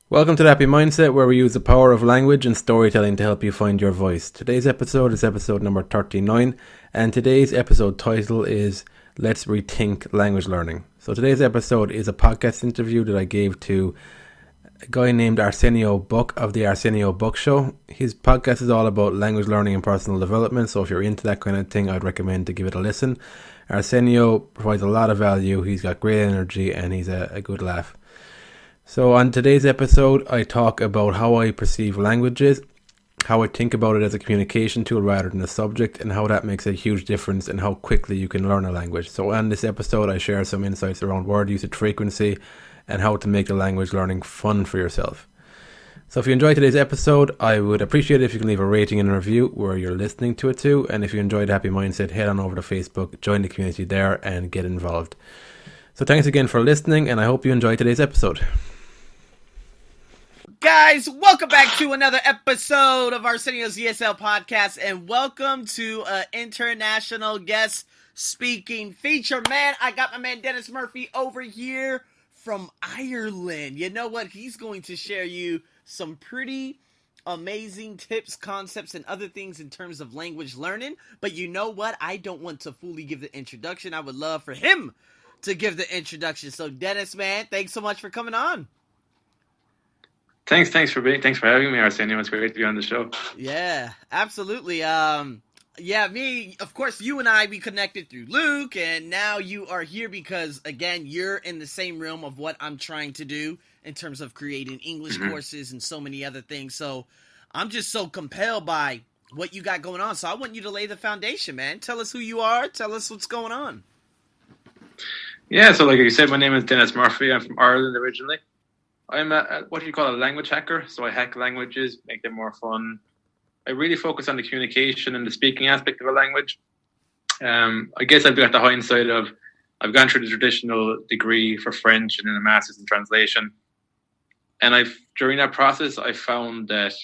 Welcome to the Happy Mindset, where we use the power of language and storytelling to help you find your voice. Today's episode is episode number 39, and today's episode title is Let's Rethink Language Learning. So today's episode is a podcast interview that I gave to a guy named Arsenio Buck of the Arsenio Buck Show. His podcast is all about language learning and personal development, so if you're into that kind of thing, I'd recommend to give it a listen. Arsenio provides a lot of value, he's got great energy, and he's a good laugh. So on today's episode, I talk about how I perceive languages, how I think about it as a communication tool rather than a subject, and how that makes a huge difference in how quickly you can learn a language. So on this episode, I share some insights around word usage frequency and how to make the language learning fun for yourself. So if you enjoyed today's episode, I would appreciate it if you can leave a rating and a review where you're listening to it to. And if you enjoyed Happy Mindset, head on over to Facebook, join the community there, and get involved. So thanks again for listening, and I hope you enjoyed today's episode. Guys, welcome back to another episode of Arsenio's ESL podcast, and welcome to an international guest speaking feature. Man, I got my man Dennis Murphy over here from Ireland. You know what? He's going to share you some pretty amazing tips, concepts, and other things in terms of language learning. But you know what? I don't want to fully give the introduction. I would love for him to give the introduction. So Dennis, man, thanks so much for coming on. Thanks for having me, Arsenio. It's great to be on the show. Yeah, absolutely. Me, of course, you and I, we connected through Luke, and now you are here because, again, you're in the same realm of what I'm trying to do in terms of creating English courses and so many other things. So I'm just so compelled by what you got going on. So I want you to lay the foundation, man. Tell us who you are. Tell us what's going on. Yeah, so like you said, my name is Dennis Murphy. I'm from Ireland originally. I'm what you call a language hacker, so I hack languages, make them more fun. I really focus on the communication and the speaking aspect of a language. I guess I've got the hindsight of I've gone through the traditional degree for French and then a master's in translation. And during that process, I found that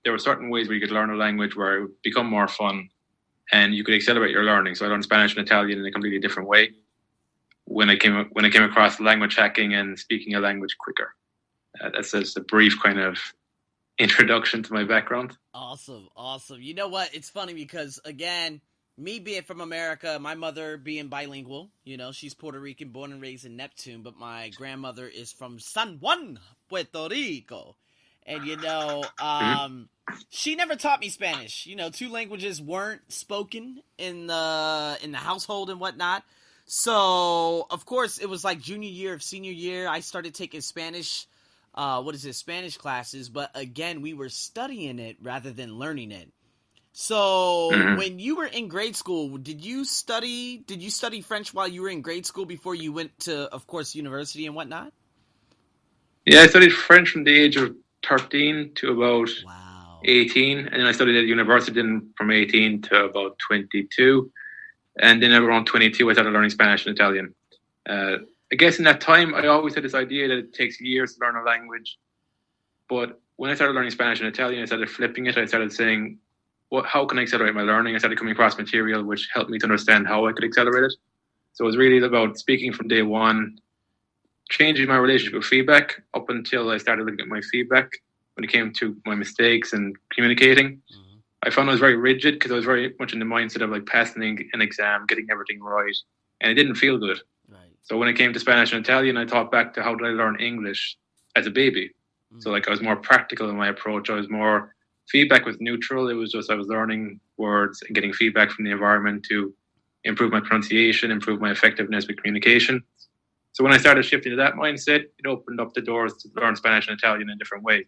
there were certain ways where you could learn a language where it would become more fun and you could accelerate your learning. So I learned Spanish and Italian in a completely different way when I came across language hacking and speaking a language quicker. That's just a brief kind of introduction to my background. Awesome. You know what? It's funny because, again, me being from America, my mother being bilingual, you know, she's Puerto Rican, born and raised in Neptune, but my grandmother is from San Juan, Puerto Rico. And, you know, she never taught me Spanish. You know, two languages weren't spoken in the household and whatnot. So, of course, it was like senior year, I started taking Spanish Spanish classes, but again, we were studying it rather than learning it. So when you were in grade school, did you study French while you were in grade school before you went to, of course, university and whatnot? Yeah, I studied French from the age of 13 to about 18, and then I studied at university from 18 to about 22, and then around 22 I started learning Spanish and Italian. I guess in that time, I always had this idea that it takes years to learn a language. But when I started learning Spanish and Italian, I started flipping it. I started saying, how can I accelerate my learning? I started coming across material which helped me to understand how I could accelerate it. So it was really about speaking from day one, changing my relationship with feedback up until I started looking at my feedback when it came to my mistakes and communicating. I found I was very rigid because I was very much in the mindset of like passing an exam, getting everything right. And it didn't feel good. So when it came to Spanish and Italian, I thought back to how did I learn English as a baby. So like I was more practical in my approach. I was more, feedback was neutral. It was just I was learning words and getting feedback from the environment to improve my pronunciation, improve my effectiveness with communication. So when I started shifting to that mindset, it opened up the doors to learn Spanish and Italian in a different way.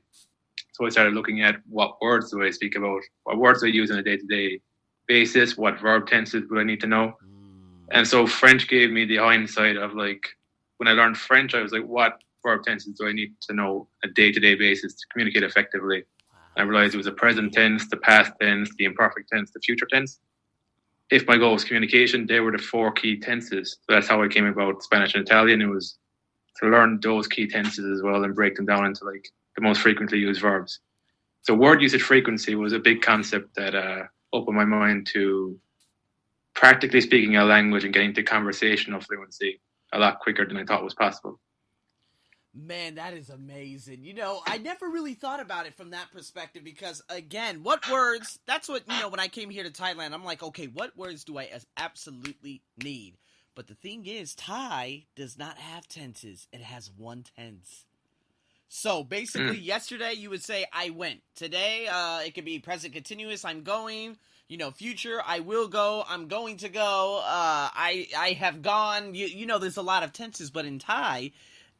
So I started looking at what words do I speak about, what words do I use on a day-to-day basis, what verb tenses do I need to know. And so French gave me the hindsight of like, when I learned French, I was like, what verb tenses do I need to know on a day-to-day basis to communicate effectively? I realized it was the present tense, the past tense, the imperfect tense, the future tense. If my goal was communication, they were the 4 key tenses. So that's how I came about Spanish and Italian. It was to learn those key tenses as well and break them down into like the most frequently used verbs. So word usage frequency was a big concept that opened my mind to practically speaking a language and getting to conversational fluency a lot quicker than I thought was possible. Man, that is amazing. I never really thought about it from that perspective because, again, what words, that's what, when I came here to Thailand, I'm like, okay, what words do I absolutely need? But the thing is, Thai does not have tenses. It has one tense. So, basically, yesterday you would say, I went. Today, it could be present continuous, I'm going. Future, I will go, I'm going to go. I have gone. There's a lot of tenses, but in Thai,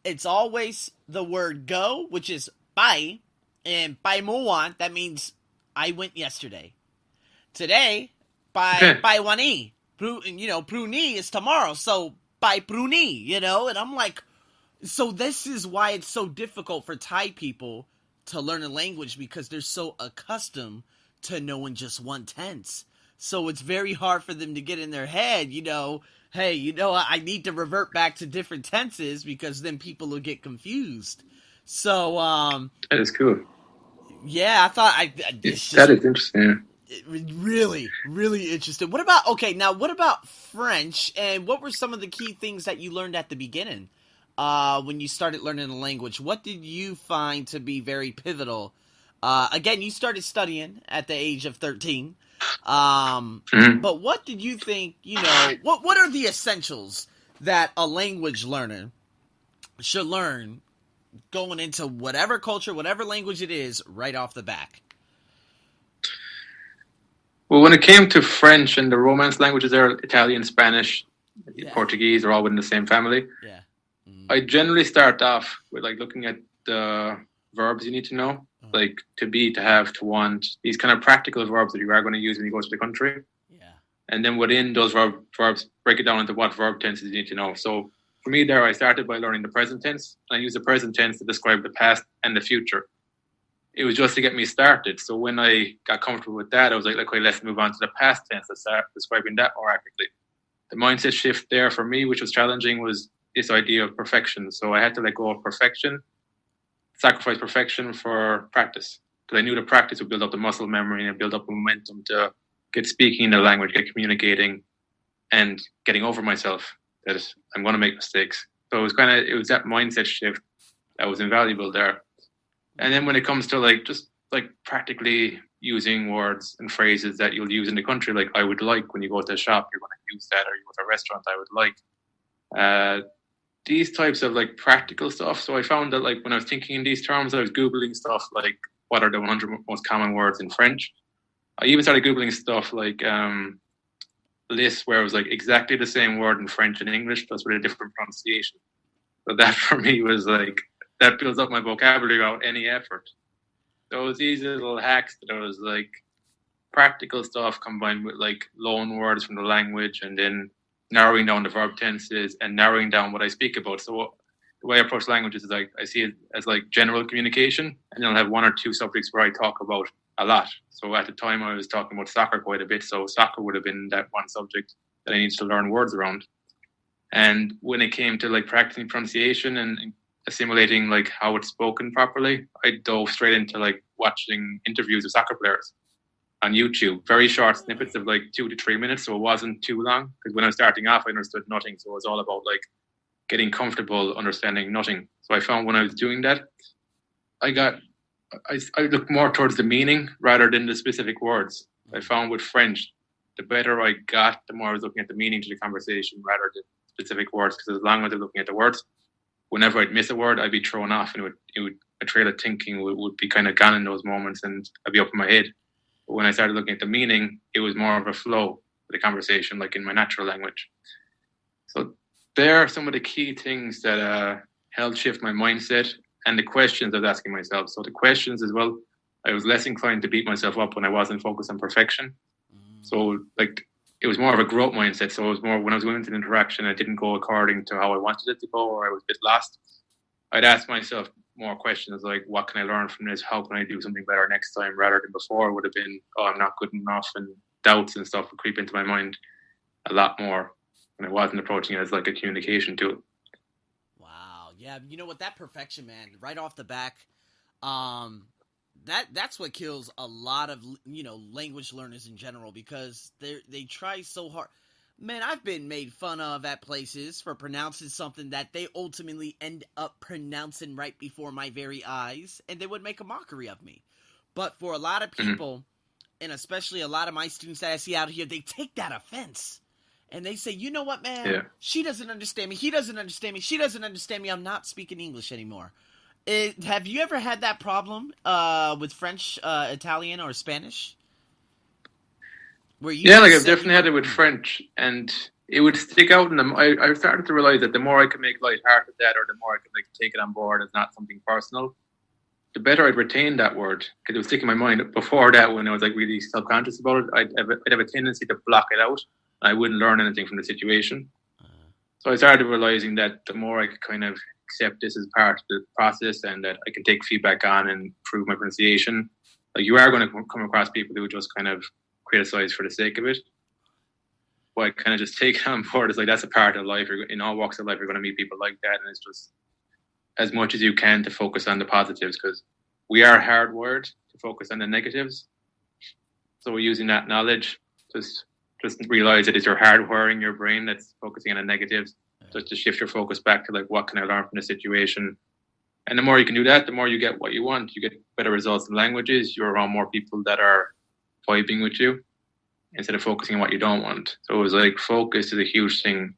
it's always the word go, which is pai, and pai muwan, that means I went yesterday. Today, pai wani, pruni is tomorrow, so pai pruni, and I'm like, so this is why it's so difficult for Thai people to learn a language because they're so accustomed to knowing just one tense. So it's very hard for them to get in their head, hey, I need to revert back to different tenses because then people will get confused. So, that is cool. Yeah, I thought that is interesting. Really, really interesting. What about French? And what were some of the key things that you learned at the beginning when you started learning the language? What did you find to be very pivotal? Again, you started studying at the age of 13. But what did you think, what are the essentials that a language learner should learn going into whatever culture, whatever language it is, right off the back? Well, when it came to French and the Romance languages there, Italian, Spanish, Portuguese are all within the same family. Yeah. I generally start off with looking at the verbs you need to know. Like to be, to have, to want, these kind of practical verbs that you are going to use when you go to the country. Yeah. And then within those verbs, break it down into what verb tenses you need to know. So for me there, I started by learning the present tense. I use the present tense to describe the past and the future. It was just to get me started. So when I got comfortable with that, I was like, okay, let's move on to the past tense. Let's start describing that more accurately. The mindset shift there for me, which was challenging, was this idea of perfection. So I had to let go of perfection, sacrifice perfection for practice, because I knew the practice would build up the muscle memory and build up momentum to get speaking the language, get communicating, and getting over myself that I'm going to make mistakes. So it was that mindset shift that was invaluable there. And then when it comes to just practically using words and phrases that you'll use in the country, like I would like, when you go to a shop, you're going to use that, or you go to a restaurant, I would like. These types of practical stuff. So I found that when I was thinking in these terms, I was Googling stuff like what are the 100 most common words in French. I even started Googling stuff like lists where it was exactly the same word in French and English, just with a different pronunciation. So that for me was that builds up my vocabulary without any effort. So it was these little hacks that I was practical stuff combined with loan words from the language, and then narrowing down the verb tenses and narrowing down what I speak about. So the way I approach languages is I see it as general communication, and then I'll have one or two subjects where I talk about a lot. So at the time I was talking about soccer quite a bit. So soccer would have been that one subject that I needed to learn words around. And when it came to practicing pronunciation and assimilating how it's spoken properly, I dove straight into watching interviews of soccer players on YouTube, very short snippets of 2 to 3 minutes, so it wasn't too long. Because when I was starting off, I understood nothing, so it was all about getting comfortable understanding nothing. So I found when I was doing that, I looked more towards the meaning rather than the specific words. I found with French, the better I got, the more I was looking at the meaning to the conversation rather than specific words. Because as long as I was looking at the words, whenever I'd miss a word, I'd be thrown off, and a trail of thinking would be kind of gone in those moments, and I'd be up in my head. But when I started looking at the meaning, it was more of a flow of the conversation, in my natural language. So there are some of the key things that helped shift my mindset, and the questions I was asking myself. So the questions as well, I was less inclined to beat myself up when I wasn't focused on perfection. So it was more of a growth mindset. So it was more when I was going into an interaction, it didn't go according to how I wanted it to go, or I was a bit lost. I'd ask myself more questions what can I learn from this? How can I do something better next time? Rather than before, it would have been, oh, I'm not good enough, and doubts and stuff would creep into my mind a lot more when I wasn't approaching it as a communication tool. Wow. Yeah. You know what? That perfection, man, right off the back, that's what kills a lot of language learners in general, because they try so hard. Man, I've been made fun of at places for pronouncing something that they ultimately end up pronouncing right before my very eyes, and they would make a mockery of me. But for a lot of people, and especially a lot of my students that I see out here, they take that offense. And they say, you know what, man? Yeah. She doesn't understand me. He doesn't understand me. She doesn't understand me. I'm not speaking English anymore. Have you ever had that problem with French, Italian, or Spanish? Yeah, like I've definitely had it with French, and it would stick out in them. I started to realize that the more I could make light hearted of that, or the more I could like take it on board as not something personal, the better I'd retain that word, because it was sticking in my mind. Before that, when I was like really self-conscious about it, I'd have a tendency to block it out. I wouldn't learn anything from the situation. So I started realizing that the more I could kind of accept this as part of the process, and that I can take feedback on and improve my pronunciation. Like, you are going to come across people who just kind of criticize for the sake of it. But I kind of just take it on board. It's like, that's a part of life. In all walks of life, you're going to meet people like that. And it's just as much as you can to focus on the positives, because we are hardwired to focus on the negatives. So we're using that knowledge. Just realize that it's your hardwiring your brain that's focusing on the negatives. Just to shift your focus back to like, what can I learn from the situation? And the more you can do that, the more you get what you want. You get better results in languages. You're around more people that are vibing with you instead of focusing on what you don't want. So it was like, focus is a huge thing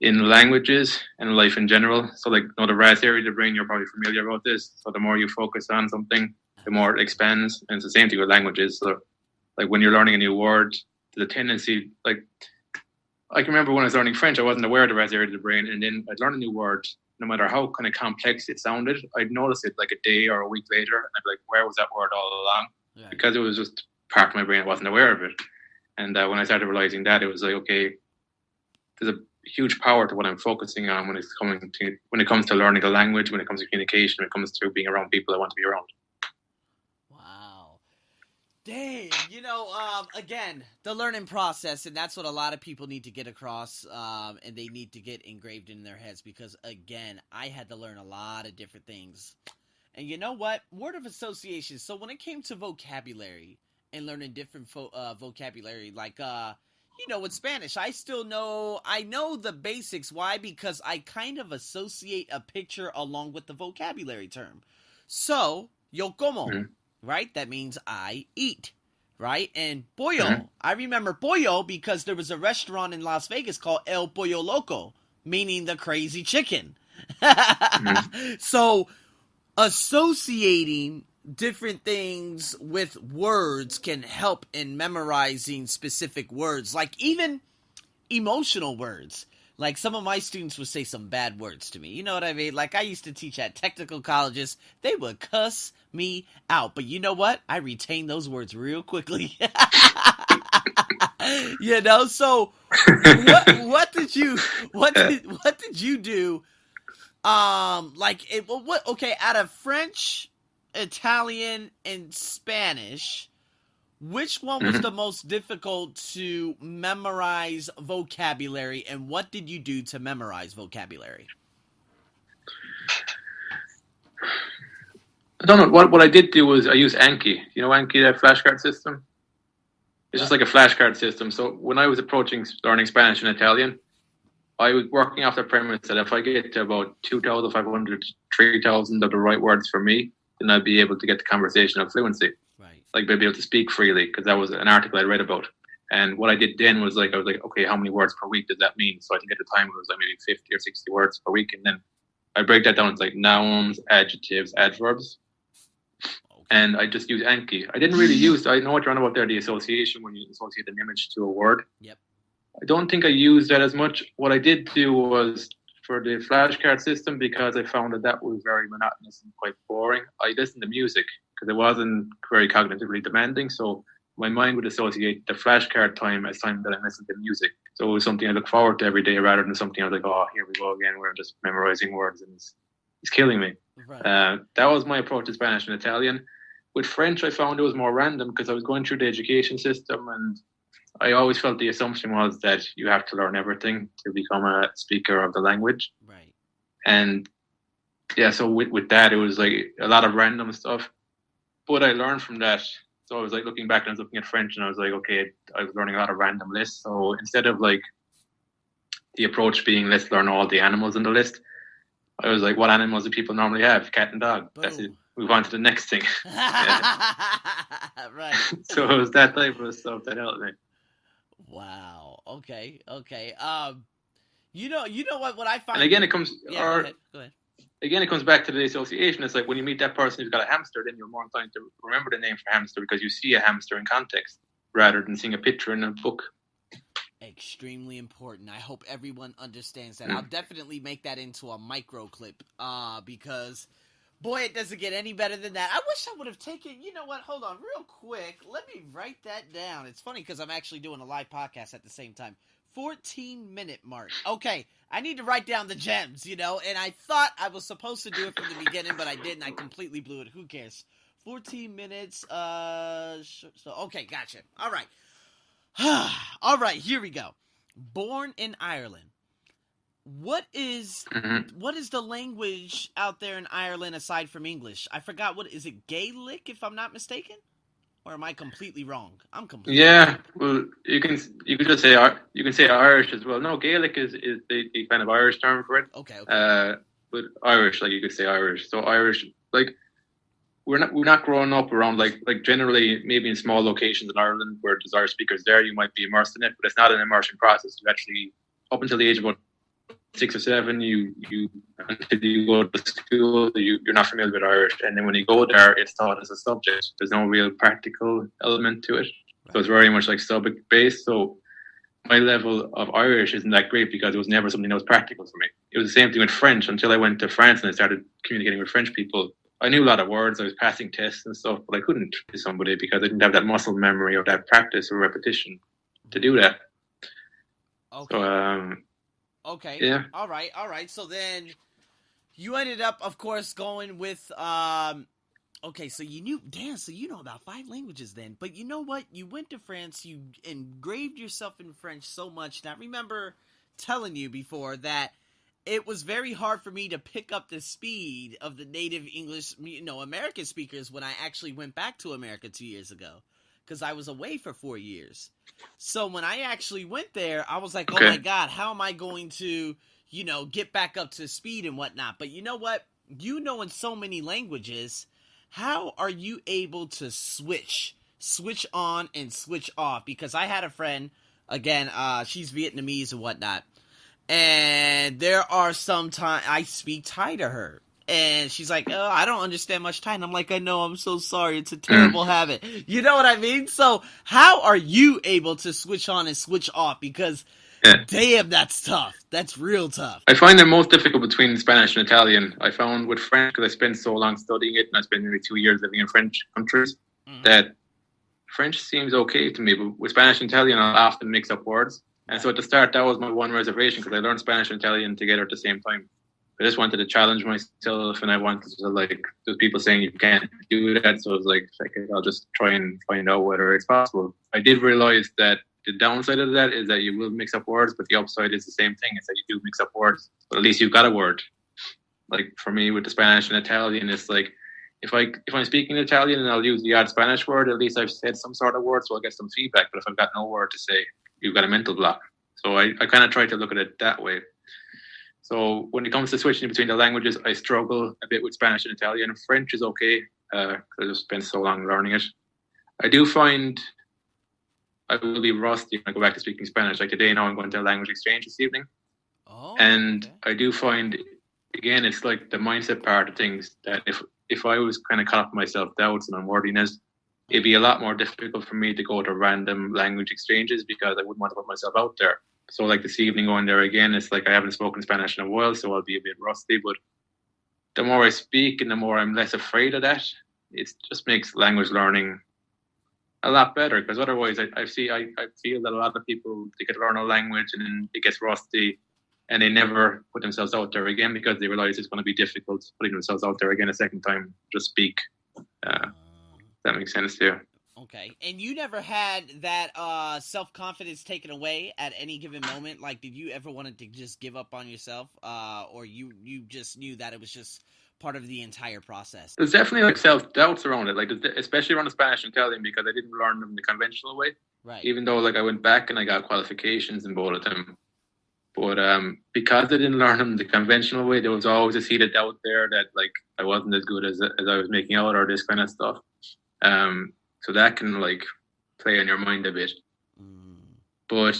in languages and life in general. So like, the RAS area of the brain, you're probably familiar about this. So the more you focus on something, the more it expands. And it's the same thing with languages. So like, when you're learning a new word, there's a tendency, like, I can remember when I was learning French, I wasn't aware of the RAS area of the brain, and then I'd learn a new word, no matter how kind of complex it sounded, I'd notice it like a day or a week later, and I'd be like, where was that word all along? Yeah. Because it was just part of my brain, I wasn't aware of it. And when I started realizing that, it was like, okay, there's a huge power to what I'm focusing on when it comes to learning a language, when it comes to communication, when it comes to being around people I want to be around. Dang, again, the learning process, and that's what a lot of people need to get across, and they need to get engraved in their heads, because, again, I had to learn a lot of different things. And you know what? Word of association. So when it came to vocabulary and learning different vocabulary, like, with Spanish, I know the basics. Why? Because I kind of associate a picture along with the vocabulary term. So, yo como. Mm-hmm. Right? That means I eat, right? And pollo, I remember pollo because there was a restaurant in Las Vegas called El Pollo Loco, meaning the crazy chicken. So associating different things with words can help in memorizing specific words, like even emotional words. Like, some of my students would say some bad words to me. You know what I mean? Like, I used to teach at technical colleges. They would cuss me out. But you know what? I retain those words real quickly. So what did you do? Out of French, Italian, and Spanish, which one was the most difficult to memorize vocabulary, and what did you do to memorize vocabulary? I don't know. What I did do was I used Anki. You know Anki, that flashcard system? It's just like a flashcard system. So when I was approaching learning Spanish and Italian, I was working off the premise that if I get to about 2,500, 3,000 of the right words for me, then I'd be able to get the conversational fluency. Like, be able to speak freely, because that was an article I read about. And what I did then was I was like, okay, how many words per week does that mean? So I think at the time it was like maybe 50 or 60 words per week. And then I break that down into like nouns, adjectives, adverbs. Okay. And I just use Anki. I didn't really I know what you're on about there, the association, when you associate an image to a word. Yep. I don't think I used that as much. What I did do was, for the flashcard system, because I found that was very monotonous and quite boring, I listened to music, because it wasn't very cognitively demanding. So my mind would associate the flashcard time as time that I listened to music. So it was something I look forward to every day, rather than something I was like, oh, here we go again, we're just memorizing words, and it's killing me. Right. That was my approach to Spanish and Italian. With French, I found it was more random, because I was going through the education system, and I always felt the assumption was that you have to learn everything to become a speaker of the language. Right. And yeah, so with that, it was like a lot of random stuff. But I learned from that So I was like looking back and I was looking at French and I was like, okay, I was learning a lot of random lists. So instead of like the approach being let's learn all the animals in the list, I was like, what animals do people normally have? Cat and dog. Boom. That's it. Move on to the next thing. Right. So it was that type of stuff that helped me. Wow. Okay. You know what I find. And again, it comes. Yeah, go ahead. Again, it comes back to the association. It's like when you meet that person who's got a hamster, then you're more inclined to remember the name for hamster because you see a hamster in context rather than seeing a picture in a book. Extremely important. I hope everyone understands that. I'll definitely make that into a micro clip because, boy, it doesn't get any better than that. I wish I would have taken, you know what, hold on real quick. Let me write that down. It's funny because I'm actually doing a live podcast at the same time. 14-minute mark. Okay, I need to write down the gems, and I thought I was supposed to do it from the beginning, but I didn't. I completely blew it. Who cares? 14 minutes, okay, gotcha. All right. All right, here we go. Born in Ireland. What is the language out there in Ireland aside from English? I forgot is it Gaelic if I'm not mistaken? Or am I completely wrong? I'm completely wrong. Well, you can just say Irish as well. No, Gaelic is the kind of Irish term for it. Okay. But Irish, like you could say Irish. So Irish, like we're not growing up around like generally maybe in small locations in Ireland where there's Irish speakers there, you might be immersed in it, but it's not an immersion process. You actually up until the age of about 6 or 7, you until you go to school, you're not familiar with Irish, and then when you go there, it's taught as a subject. There's no real practical element to it, so it's very much like subject based. So my level of Irish isn't that great because it was never something that was practical for me. It was the same thing with French until I went to France and I started communicating with French people. I knew a lot of words, I was passing tests and stuff, but I couldn't to somebody because I didn't have that muscle memory or that practice or repetition to do that. Okay. So, okay. Yeah. All right. So then you ended up, of course, going with, okay, so you know about 5 languages then. But you know what? You went to France, you engraved yourself in French so much. And I remember telling you before that it was very hard for me to pick up the speed of the native English, American speakers when I actually went back to America 2 years ago. Because I was away for 4 years. So when I actually went there, I was like, okay. Oh my God, how am I going to, get back up to speed and whatnot? But you know what? In so many languages, how are you able to switch on and switch off? Because I had a friend, again, she's Vietnamese and whatnot. And there are some times I speak Thai to her. And she's like, oh, I don't understand much Thai. And I'm like, I know, I'm so sorry. It's a terrible habit. You know what I mean? So how are you able to switch on and switch off? Because, damn, that's tough. That's real tough. I find it most difficult between Spanish and Italian. I found with French, because I spent so long studying it, and I spent nearly 2 years living in French countries, that French seems okay to me. But with Spanish and Italian, I'll often mix up words. And so at the start, that was my one reservation, because I learned Spanish and Italian together at the same time. I just wanted to challenge myself, and I wanted to, there's people saying you can't do that, so I was like, I'll just try and find out whether it's possible. I did realize that the downside of that is that you will mix up words, but the upside is the same thing, is that you do mix up words, but at least you've got a word. Like for me with the Spanish and Italian, it's like, if I'm speaking Italian and I'll use the odd Spanish word, at least I've said some sort of word, so I'll get some feedback, but if I've got no word to say, you've got a mental block. So I kind of try to look at it that way. So when it comes to switching between the languages, I struggle a bit with Spanish and Italian. French is okay, because I've just spent so long learning it. I do find I will be rusty when I go back to speaking Spanish. Like today now I'm going to a language exchange this evening. Oh, and okay. I do find, again, it's like the mindset part of things, that if I was kind of caught up in my self-doubts and unworthiness, it'd be a lot more difficult for me to go to random language exchanges because I wouldn't want to put myself out there. So like this evening going there again, it's like I haven't spoken Spanish in a while, so I'll be a bit rusty. But the more I speak and the more I'm less afraid of that, it just makes language learning a lot better. Because otherwise, I feel that a lot of people, they could learn a language and then it gets rusty and they never put themselves out there again because they realize it's going to be difficult putting themselves out there again a second time to speak. That makes sense to you. Okay, and you never had that self-confidence taken away at any given moment? Like, did you ever want to just give up on yourself? Or you just knew that it was just part of the entire process? There's definitely like self-doubts around it, like especially around the Spanish and Italian, because I didn't learn them the conventional way. Right. Even though like I went back and I got qualifications in both of them. But because I didn't learn them the conventional way, there was always a seed of doubt there that like I wasn't as good as I was making out, or this kind of stuff. So that can like play on your mind a bit. But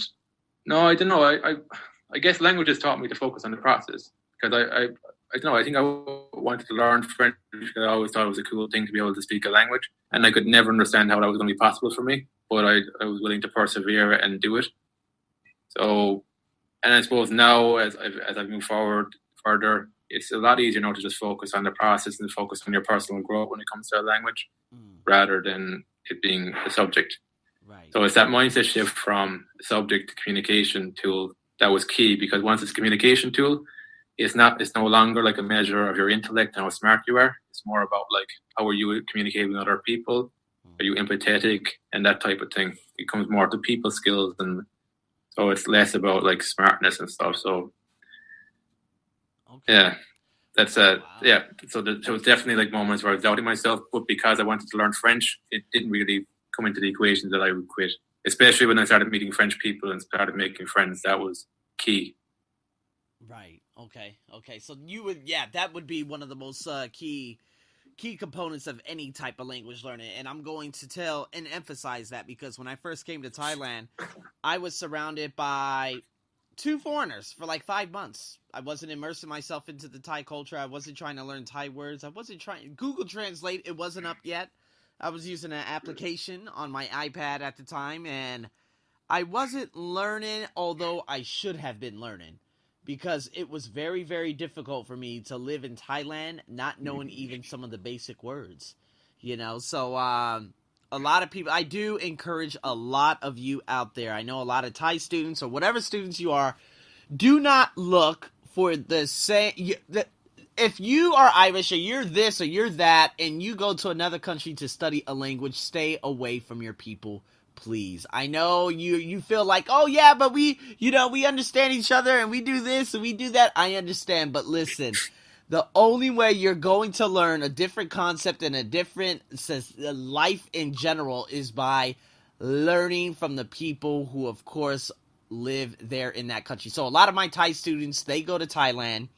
no, I don't know. I guess languages taught me to focus on the process, because I don't know. I think I wanted to learn French because I always thought it was a cool thing to be able to speak a language, and I could never understand how that was going to be possible for me. But I was willing to persevere and do it. So, and I suppose now as I've moved forward further, it's a lot easier now to just focus on the process and focus on your personal growth when it comes to a language, rather than it being a subject. Right. So it's that mindset shift from subject to communication tool that was key, because once it's a communication tool, it's no longer like a measure of your intellect and how smart you are. It's more about like, how are you communicating with other people? Are you empathetic and that type of thing? It comes more to people skills, and so it's less about like smartness and stuff. So yeah, that's yeah. So it's definitely like moments where I was doubting myself, but because I wanted to learn French, it didn't really come into the equation that I would quit. Especially when I started meeting French people and started making friends, that was key. Right. Okay. So that would be one of the most key components of any type of language learning. And I'm going to tell and emphasize that, because when I first came to Thailand, I was surrounded by 2 foreigners for like 5 months. I wasn't immersing myself into the Thai culture. I wasn't trying to learn Thai words. I wasn't trying Google Translate. It wasn't up yet. I was using an application on my iPad at the time, and I wasn't learning, although I should have been learning, because it was very, very difficult for me to live in Thailand not knowing even some of the basic words, So a lot of people, I do encourage a lot of you out there. I know a lot of Thai students or whatever students you are, do not look for the same. If you are Irish or you're this or you're that and you go to another country to study a language, stay away from your people, please. I know you feel like, oh yeah, but we understand each other and we do this and we do that. I understand, but listen, the only way you're going to learn a different concept and a different life in general is by learning from the people who, of course, live there in that country. So a lot of my Thai students, they go to Thailand.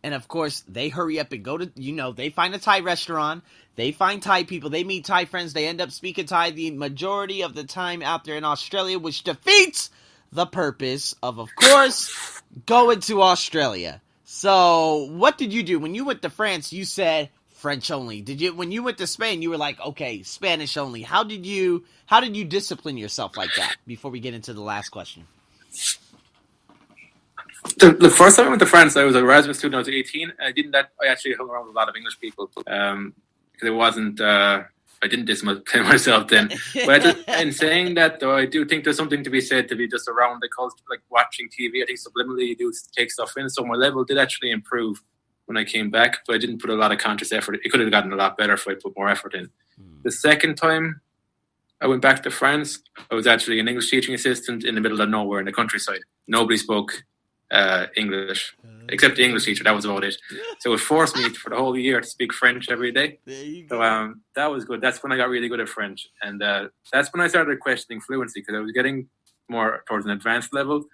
And of course, they hurry up and go to, they find a Thai restaurant, they find Thai people, they meet Thai friends, they end up speaking Thai the majority of the time out there in Australia, which defeats the purpose of course, going to Australia. So, what did you do? When you went to France, you said French only. When you went to Spain, you were like, okay, Spanish only. How did you discipline yourself like that, before we get into the last question? The first time I went to France, I was an Erasmus student. I was 18. I actually hung around with a lot of English people, because it wasn't. I didn't discipline myself then. But in saying that, though, I do think there's something to be said to be just around the culture, like watching TV. I think subliminally you do take stuff in. So my level did actually improve when I came back, but I didn't put a lot of conscious effort. It could have gotten a lot better if I put more effort in. The second time I went back to France, I was actually an English teaching assistant in the middle of nowhere in the countryside. Nobody spoke English, except the English teacher. That was about it. So it forced me for the whole year to speak French every day. There you go. So that was good. That's when I got really good at French, and that's when I started questioning fluency, because I was getting more towards an advanced level.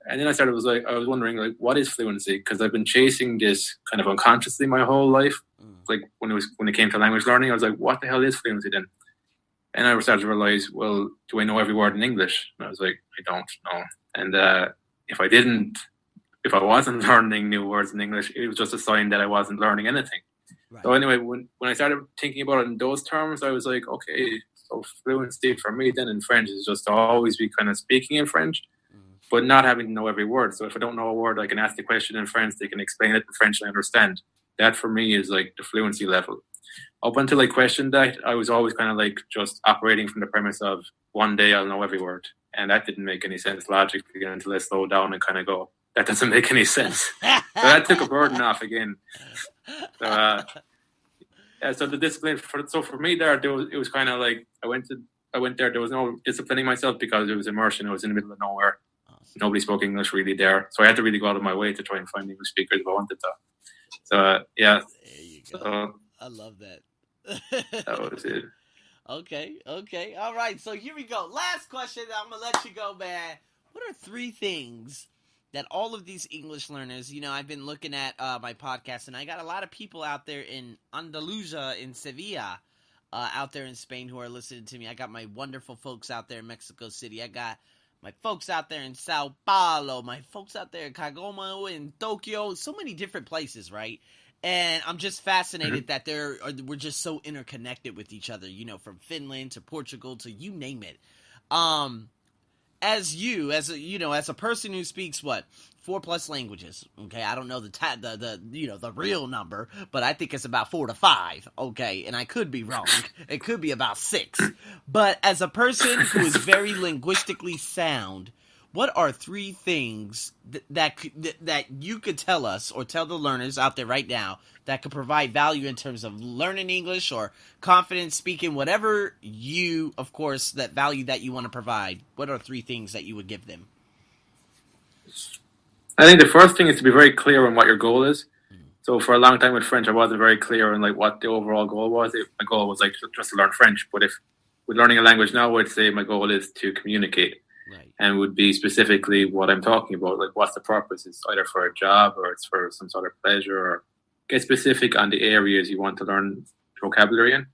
And then I was wondering, like, what is fluency? Because I've been chasing this kind of unconsciously my whole life. Like when it came to language learning, I was like, what the hell is fluency then? And I started to realize, well, do I know every word in English? And I was like, I don't know. And if I wasn't learning new words in English, it was just a sign that I wasn't learning anything. Right. So anyway, when I started thinking about it in those terms, I was like, okay, so fluency for me then in French is just to always be kind of speaking in French, but not having to know every word. So if I don't know a word, I can ask the question in French, they can explain it in French and I understand. That for me is like the fluency level. Up until I questioned that, I was always kind of like just operating from the premise of one day I'll know every word. And that didn't make any sense logically until I slowed down and kind of go, that doesn't make any sense. So that took a burden off again. So the discipline, for me there, it was kind of like, I went there, there was no disciplining myself because it was immersion. I was in the middle of nowhere. Awesome. Nobody spoke English really there. So I had to really go out of my way to try and find English speakers if I wanted to. So, yeah. go. So I love that. that was it. Okay. All right, so here we go. Last question. I'm going to let you go, man. What are 3 things that all of these English learners, I've been looking at my podcast, and I got a lot of people out there in Andalusia, in Sevilla, out there in Spain who are listening to me. I got my wonderful folks out there in Mexico City. I got my folks out there in Sao Paulo, my folks out there in Kagoma, in Tokyo, so many different places, right? And I'm just fascinated that we're just so interconnected with each other, from Finland to Portugal to you name it. As a person who speaks 4+ languages, okay? I don't know the real number, but I think it's about 4 to 5, okay? And I could be wrong. It could be about 6. But as a person who is very linguistically sound, what are 3 things that you could tell us or tell the learners out there right now that could provide value in terms of learning English or confidence speaking, whatever that value that you want to provide? What are 3 things that you would give them? I think the first thing is to be very clear on what your goal is. So for a long time with French, I wasn't very clear on what the overall goal was. My goal was just to learn French. But if with learning a language now, I'd say my goal is to communicate. Right. And would be specifically what I'm talking about. What's the purpose? It's either for a job or it's for some sort of pleasure, or get specific on the areas you want to learn vocabulary in.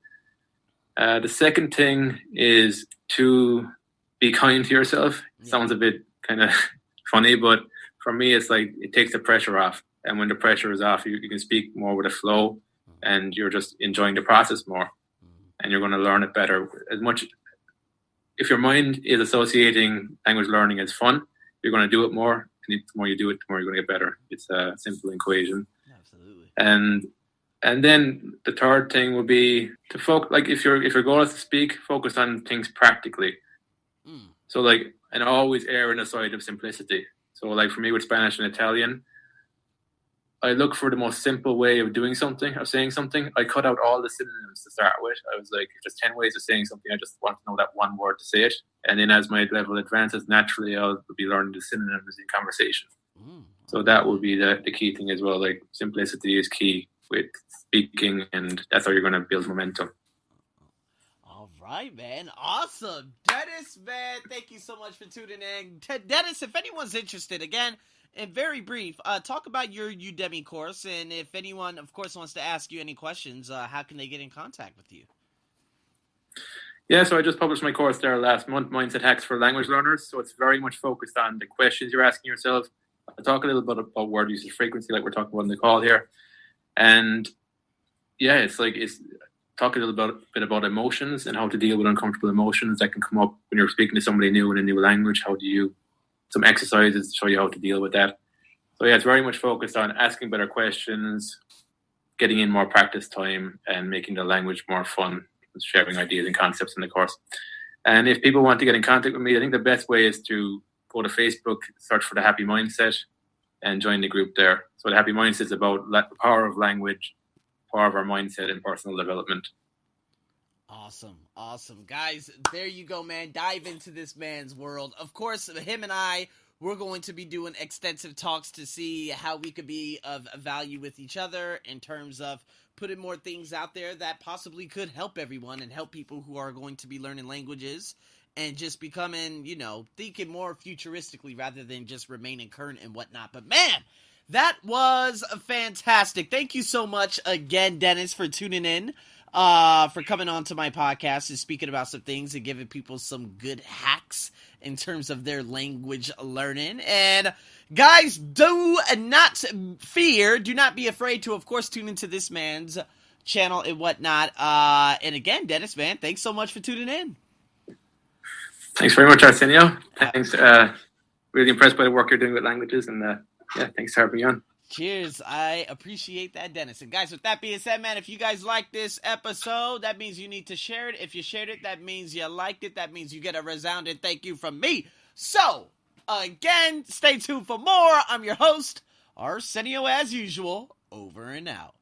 The second thing is to be kind to yourself. Yeah. Sounds a bit kind of funny, but for me, it's it takes the pressure off. And when the pressure is off, you can speak more with a flow, and you're just enjoying the process more, and you're going to learn it better. If your mind is associating language learning as fun, you're going to do it more. And the more you do it, the more you're going to get better. It's a simple equation. Absolutely. And then the third thing would be to focus. If your goal is to speak, focus on things practically. So and always err on the side of simplicity. So for me with Spanish and Italian, I look for the most simple way of doing something, of saying something. I cut out all the synonyms to start with. I was if there's 10 ways of saying something, I just want to know that one word to say it. And then as my level advances, naturally I'll be learning the synonyms in conversation. So that would be the key thing as well. Simplicity is key with speaking, and that's how you're going to build momentum. All right, man. Awesome. Dennis, man, thank you so much for tuning in. Dennis, if anyone's interested, again, and very brief, talk about your Udemy course, and if anyone, of course, wants to ask you any questions, how can they get in contact with you? Yeah, so I just published my course there last month, Mindset Hacks for Language Learners. So it's very much focused on the questions you're asking yourself. I'll talk a little bit about word usage frequency, like we're talking about in the call here. And yeah, it's talk a little bit about emotions and how to deal with uncomfortable emotions that can come up when you're speaking to somebody new in a new language. Some exercises to show you how to deal with that. So yeah, it's very much focused on asking better questions, getting in more practice time, and making the language more fun, sharing ideas and concepts in the course. And if people want to get in contact with me, I think the best way is to go to Facebook, search for The Happy Mindset, and join the group there. So The Happy Mindset is about the power of language, power of our mindset, and personal development. Awesome. Guys, there you go, man. Dive into this man's world. Of course, him and we're going to be doing extensive talks to see how we could be of value with each other in terms of putting more things out there that possibly could help everyone and help people who are going to be learning languages and just becoming, thinking more futuristically rather than just remaining current and whatnot. But man, that was fantastic. Thank you so much again, Dennis, for tuning in. For coming on to my podcast and speaking about some things and giving people some good hacks in terms of their language learning. And guys, do not fear, do not be afraid to, of course, tune into this man's channel and whatnot. And again, Dennis, man, thanks so much for tuning in. Thanks very much, Arsenio. Thanks. Really impressed by the work you're doing with languages, and thanks for having me on. Cheers. I appreciate that, Dennis. And guys, with that being said, man, if you guys like this episode, that means you need to share it. If you shared it, that means you liked it. That means you get a resounding thank you from me. So, again, stay tuned for more. I'm your host, Arsenio, as usual. Over and out.